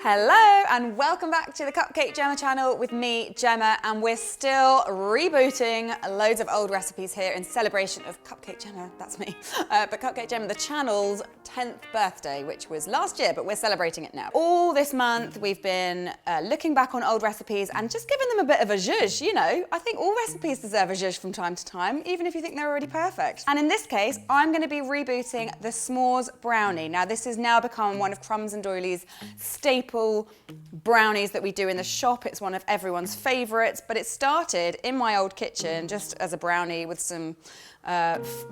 Hello and welcome back to the Cupcake Jemma channel with me, Gemma, and we're still rebooting loads of old recipes here in celebration of Cupcake Jemma, that's me, but Cupcake Jemma, the channel's 10th birthday, which was last year, but we're celebrating it now. All this month we've been looking back on old recipes and just giving them a bit of a zhuzh, you know. I think all recipes deserve a zhuzh from time to time, even if you think they're already perfect. And in this case, I'm going to be rebooting the s'mores brownie. Now this has now become one of Crumb's and Doyley's staple brownies that we do in the shop. It's one of everyone's favourites, but it started in my old kitchen just as a brownie with some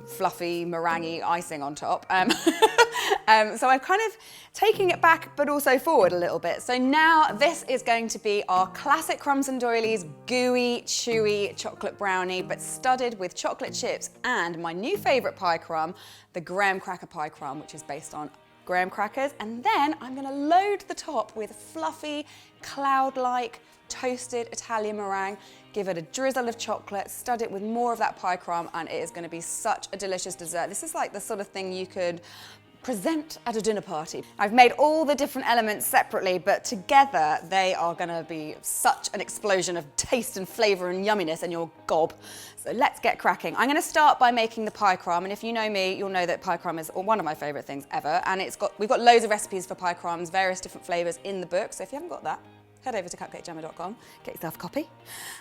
fluffy meringue icing on top. So I'm kind of taking it back but also forward a little bit. So now this is going to be our classic Crumbs and Doyley's gooey, chewy chocolate brownie, but studded with chocolate chips and my new favourite pie crumb, the graham cracker pie crumb, which is based on graham crackers, and then I'm going to load the top with fluffy, cloud-like, toasted Italian meringue, give it a drizzle of chocolate, stud it with more of that pie crumb, and it is going to be such a delicious dessert. This is like the sort of thing you could present at a dinner party. I've made all the different elements separately, but together they are going to be such an explosion of taste and flavour and yumminess in your gob. So let's get cracking. I'm going to start by making the pie crumb, and if you know me, you'll know that pie crumb is one of my favourite things ever, and we've got loads of recipes for pie crumbs, various different flavours in the book, so if you haven't got that, head over to CupcakeJemma.com, get yourself a copy.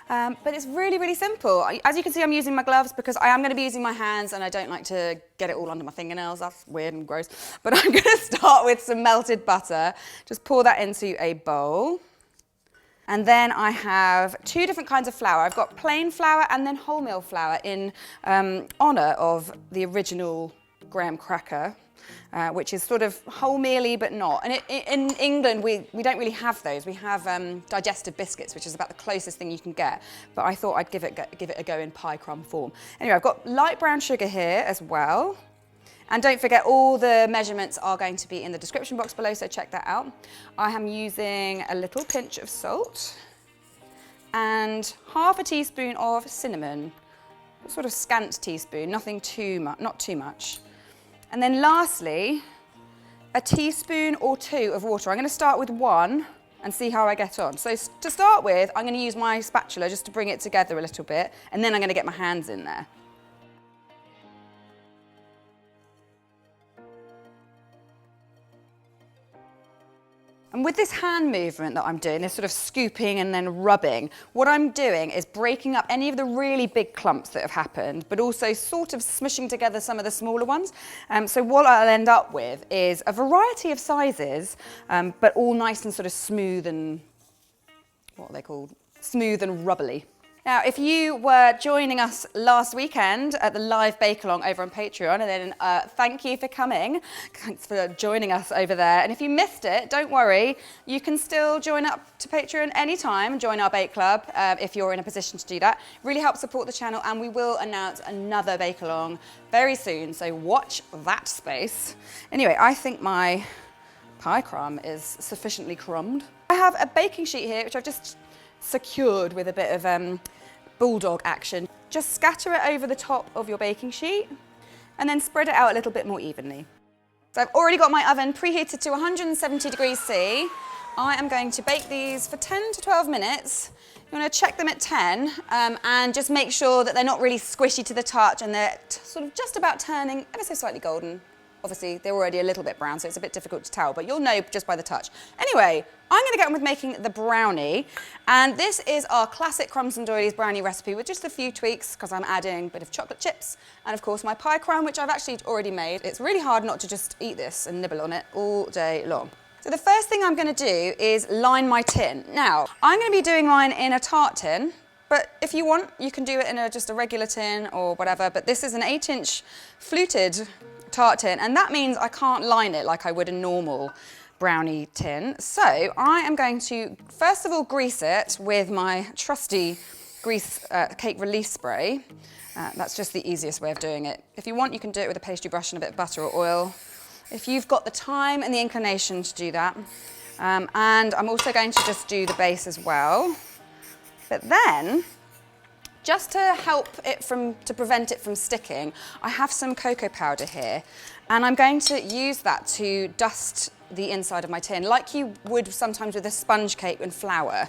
But it's really, really simple. As you can see, I'm using my gloves because I am going to be using my hands and I don't like to get it all under my fingernails. That's weird and gross. But I'm going to start with some melted butter. Just pour that into a bowl. And then I have two different kinds of flour. I've got plain flour and then wholemeal flour in honour of the original graham cracker. Which is sort of wholemeal-y but not. And in England, we don't really have those. We have digestive biscuits, which is about the closest thing you can get. But I thought I'd give it a go in pie crumb form. Anyway, I've got light brown sugar here as well. And don't forget, all the measurements are going to be in the description box below, so check that out. I am using a little pinch of salt and half a teaspoon of cinnamon. A sort of scant teaspoon, nothing too much, not too much. And then lastly, a teaspoon or two of water. I'm going to start with one and see how I get on. So to start with, I'm going to use my spatula just to bring it together a little bit, and then I'm going to get my hands in there. And with this hand movement that I'm doing, this sort of scooping and then rubbing, what I'm doing is breaking up any of the really big clumps that have happened, but also sort of smushing together some of the smaller ones. So what I'll end up with is a variety of sizes, but all nice and sort of smooth and, what are they called? Smooth and rubbly. Now, if you were joining us last weekend at the live bake-along over on Patreon, and then thank you for coming. Thanks for joining us over there. And if you missed it, don't worry. You can still join up to Patreon anytime, join our bake club if you're in a position to do that. Really help support the channel, and we will announce another bake-along very soon, so watch that space. Anyway, I think my pie crumb is sufficiently crumbed. I have a baking sheet here, which I've just secured with a bit of bulldog action. Just scatter it over the top of your baking sheet and then spread it out a little bit more evenly. So I've already got my oven preheated to 170 degrees C. I am going to bake these for 10 to 12 minutes. You want to check them at 10 and just make sure that they're not really squishy to the touch and they're sort of just about turning ever so slightly golden. Obviously, they're already a little bit brown, so it's a bit difficult to tell, but you'll know just by the touch. Anyway, I'm going to get on with making the brownie, and this is our classic Crumbs and Doyley's brownie recipe with just a few tweaks, because I'm adding a bit of chocolate chips, and of course my pie crumb, which I've actually already made. It's really hard not to just eat this and nibble on it all day long. So the first thing I'm going to do is line my tin. Now, I'm going to be doing mine in a tart tin, but if you want, you can do it in just a regular tin or whatever, but this is an 8-inch fluted tart tin, and that means I can't line it like I would a normal brownie tin. So I am going to first of all grease it with my trusty grease cake relief spray. That's just the easiest way of doing it. If you want, you can do it with a pastry brush and a bit of butter or oil, if you've got the time and the inclination to do that. And I'm also going to just do the base as well. But then, just to help it to prevent it from sticking, I have some cocoa powder here, and I'm going to use that to dust the inside of my tin, like you would sometimes with a sponge cake and flour.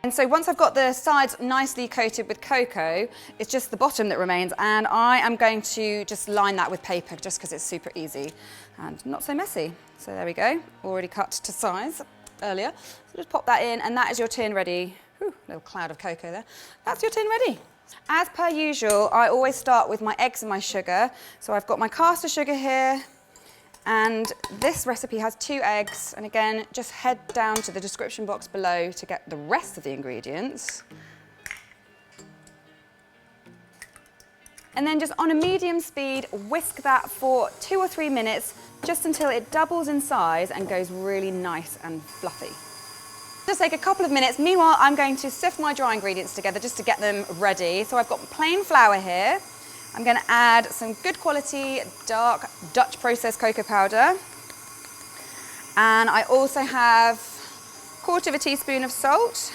And so once I've got the sides nicely coated with cocoa, it's just the bottom that remains, and I am going to just line that with paper just because it's super easy and not so messy. So there we go, already cut to size earlier. So just pop that in, and that is your tin ready. Whew, little cloud of cocoa there. That's your tin ready. As per usual, I always start with my eggs and my sugar. So I've got my caster sugar here, and this recipe has 2 eggs, and again, just head down to the description box below to get the rest of the ingredients. And then just on a medium speed, whisk that for 2 or 3 minutes, just until it doubles in size and goes really nice and fluffy. Just take a couple of minutes. Meanwhile, I'm going to sift my dry ingredients together just to get them ready. So I've got plain flour here. I'm going to add some good quality dark Dutch processed cocoa powder. And I also have 1/4 teaspoon of salt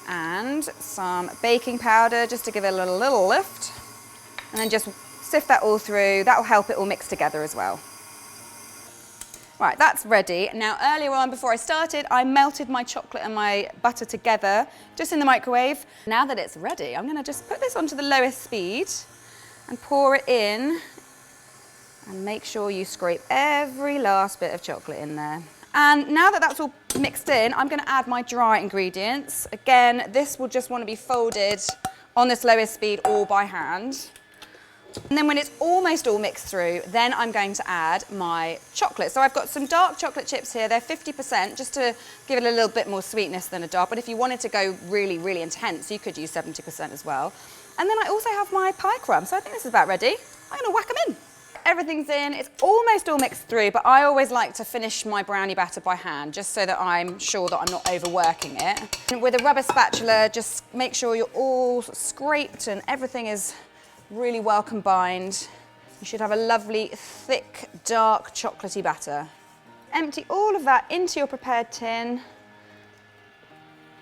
and some baking powder just to give it a little lift. And then just sift that all through. That will help it all mix together as well. Right, that's ready. Now, earlier on, before I started, I melted my chocolate and my butter together, just in the microwave. Now that it's ready, I'm gonna just put this onto the lowest speed and pour it in, and make sure you scrape every last bit of chocolate in there. And now that that's all mixed in, I'm gonna add my dry ingredients. Again, this will just wanna be folded on this lowest speed or by hand. And then when it's almost all mixed through, then I'm going to add my chocolate. So I've got some dark chocolate chips here. They're 50%, just to give it a little bit more sweetness than a dark. But if you wanted to go really, really intense, you could use 70% as well. And then I also have my pie crumb. So I think this is about ready. I'm going to whack them in. Everything's in. It's almost all mixed through, but I always like to finish my brownie batter by hand, just so that I'm sure that I'm not overworking it. And with a rubber spatula, just make sure you're all scraped and everything is really well combined. You should have a lovely, thick, dark, chocolatey batter. Empty all of that into your prepared tin.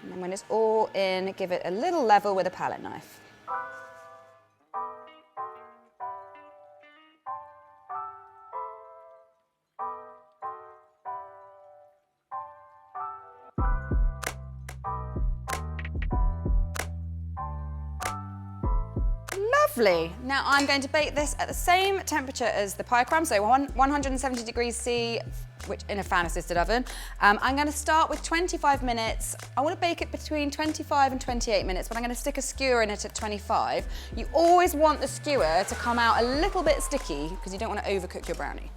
And then when it's all in, give it a little level with a palette knife. Lovely. Now I'm going to bake this at the same temperature as the pie crumb, so 170 degrees C, which in a fan assisted oven. I'm going to start with 25 minutes. I want to bake it between 25 and 28 minutes, but I'm going to stick a skewer in it at 25. You always want the skewer to come out a little bit sticky because you don't want to overcook your brownie.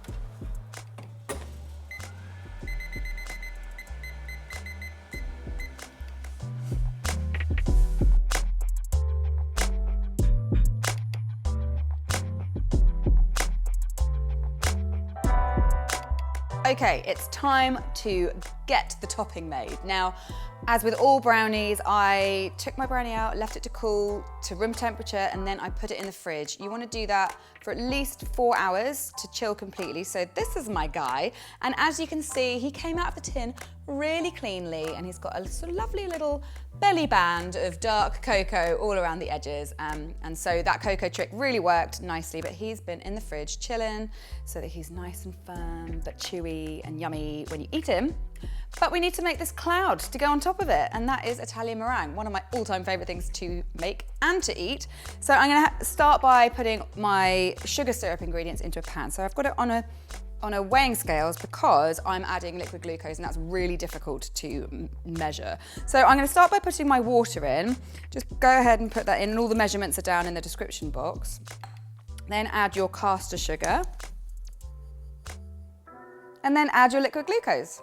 Okay, it's time to get the topping made. Now, as with all brownies, I took my brownie out, left it to cool to room temperature, and then I put it in the fridge. You want to do that for at least 4 hours to chill completely. So this is my guy, and as you can see, he came out of the tin really cleanly, and he's got a sort of lovely little belly band of dark cocoa all around the edges, and so that cocoa trick really worked nicely, but he's been in the fridge chilling so that he's nice and firm but chewy and yummy when you eat him. But we need to make this cloud to go on top of it, and that is Italian meringue, one of my all-time favorite things to make and to eat. So I'm gonna start by putting my sugar syrup ingredients into a pan. So I've got it on a weighing scales because I'm adding liquid glucose, and that's really difficult to measure. So I'm going to start by putting my water in. Just go ahead and put that in, and all the measurements are down in the description box. Then add your caster sugar, and then add your liquid glucose.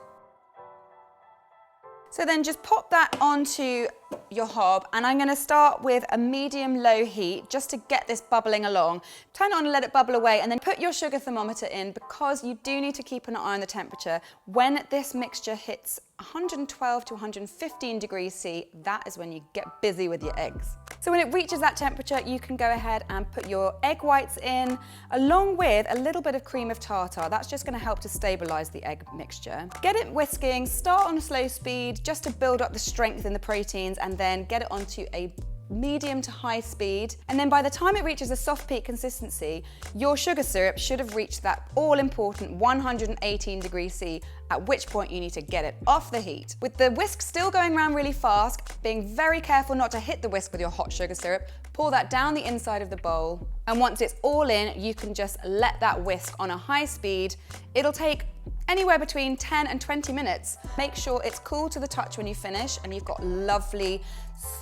So then just pop that onto your hob, and I'm going to start with a medium-low heat just to get this bubbling along. Turn it on and let it bubble away, and then put your sugar thermometer in because you do need to keep an eye on the temperature. When this mixture hits 112 to 115 degrees C, that is when you get busy with your eggs. So when it reaches that temperature, you can go ahead and put your egg whites in, along with a little bit of cream of tartar. That's just going to help to stabilize the egg mixture. Get it whisking, start on a slow speed just to build up the strength in the proteins, and then get it onto a medium to high speed. And then by the time it reaches a soft peak consistency, your sugar syrup should have reached that all-important 118 degrees C, at which point you need to get it off the heat. With the whisk still going around really fast, being very careful not to hit the whisk with your hot sugar syrup, pour that down the inside of the bowl. And once it's all in, you can just let that whisk on a high speed. It'll take anywhere between 10 and 20 minutes. Make sure it's cool to the touch when you finish and you've got lovely,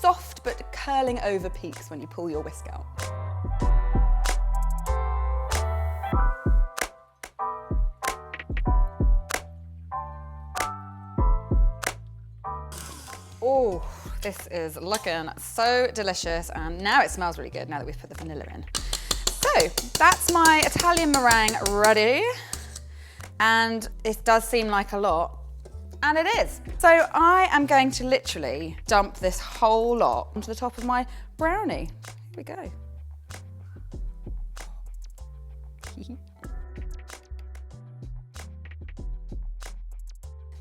soft but curling over peaks when you pull your whisk out. Oh, this is looking so delicious, and now it smells really good now that we've put the vanilla in. So that's my Italian meringue ready. And it does seem like a lot, and it is. So I am going to literally dump this whole lot onto the top of my brownie. Here we go.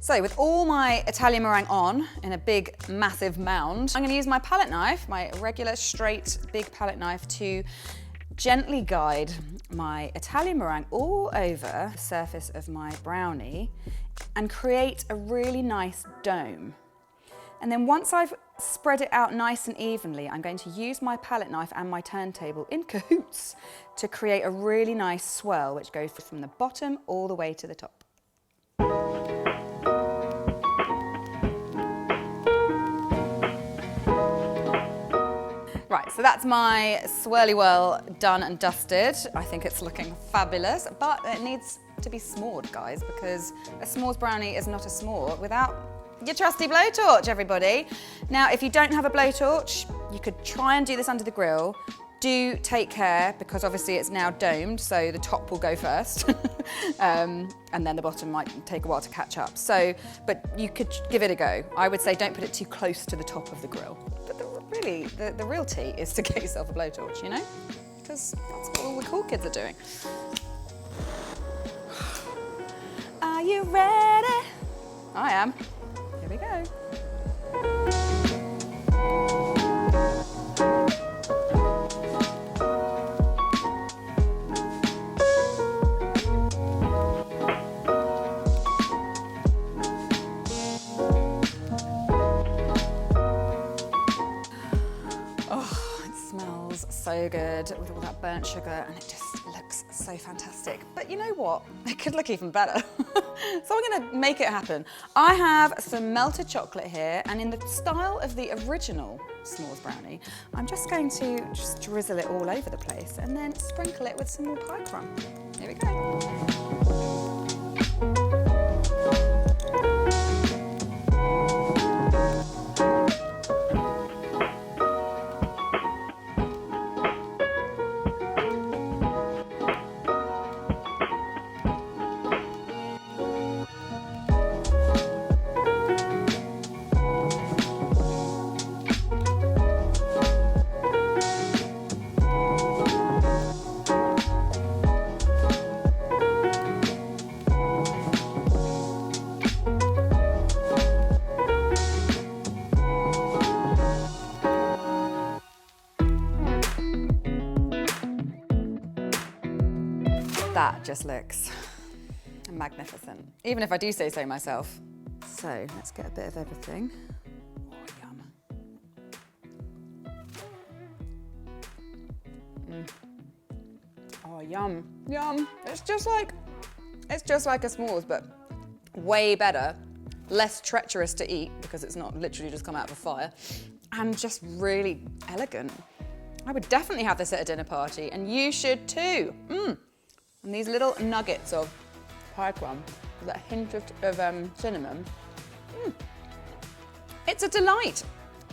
So with all my Italian meringue on in a big, massive mound, I'm gonna use my palette knife, my regular, straight, big palette knife, to gently guide my Italian meringue all over the surface of my brownie and create a really nice dome. And then once I've spread it out nice and evenly, I'm going to use my palette knife and my turntable in cahoots to create a really nice swirl which goes from the bottom all the way to the top. Right, so that's my swirly whirl done and dusted. I think it's looking fabulous, but it needs to be s'mored, guys, because a s'mores brownie is not a s'more without your trusty blowtorch, everybody. Now, if you don't have a blowtorch, you could try and do this under the grill. Do take care, because obviously it's now domed, so the top will go first, and then the bottom might take a while to catch up. So, but you could give it a go. I would say don't put it too close to the top of the grill. But the real tea is to get yourself a blowtorch, you know? Because that's what all the cool kids are doing. Are you ready? I am. Here we go. So good with all that burnt sugar, and it just looks so fantastic. But you know what? It could look even better. So I'm gonna make it happen. I have some melted chocolate here, and in the style of the original s'mores brownie, I'm just going to just drizzle it all over the place and then sprinkle it with some more pie crumb. Here we go. That just looks magnificent, even if I do say so myself. So let's get a bit of everything. Oh, yum. Oh, yum, yum. It's just like a s'mores, but way better, less treacherous to eat because it's not literally just come out of a fire, and just really elegant. I would definitely have this at a dinner party, and you should too. And these little nuggets of pie crumb with a hint of cinnamon. It's a delight.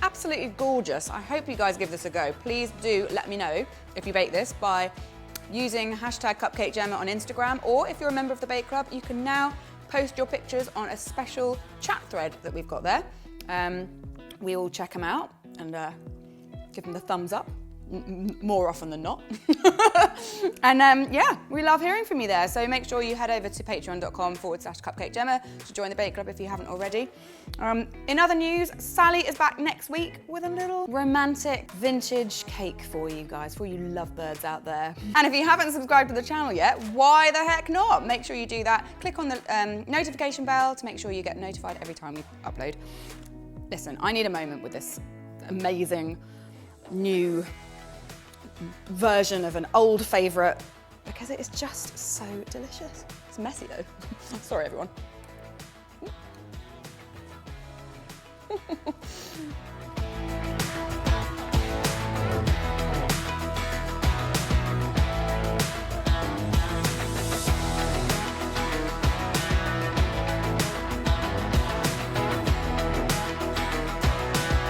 Absolutely gorgeous. I hope you guys give this a go. Please do let me know if you bake this by using hashtag CupcakeJemma on Instagram, or if you're a member of the Bake Club, you can now post your pictures on a special chat thread that we've got there. We all check them out and give them the thumbs up. more often than not. And yeah, we love hearing from you there. So make sure you head over to patreon.com/CupcakeJemma to join the Bake Club if you haven't already. In other news, Sally is back next week with a little romantic vintage cake for you guys, for you lovebirds out there. And if you haven't subscribed to the channel yet, why the heck not? Make sure you do that. Click on the notification bell to make sure you get notified every time we upload. Listen, I need a moment with this amazing new version of an old favourite because it is just so delicious. It's messy though. Sorry everyone.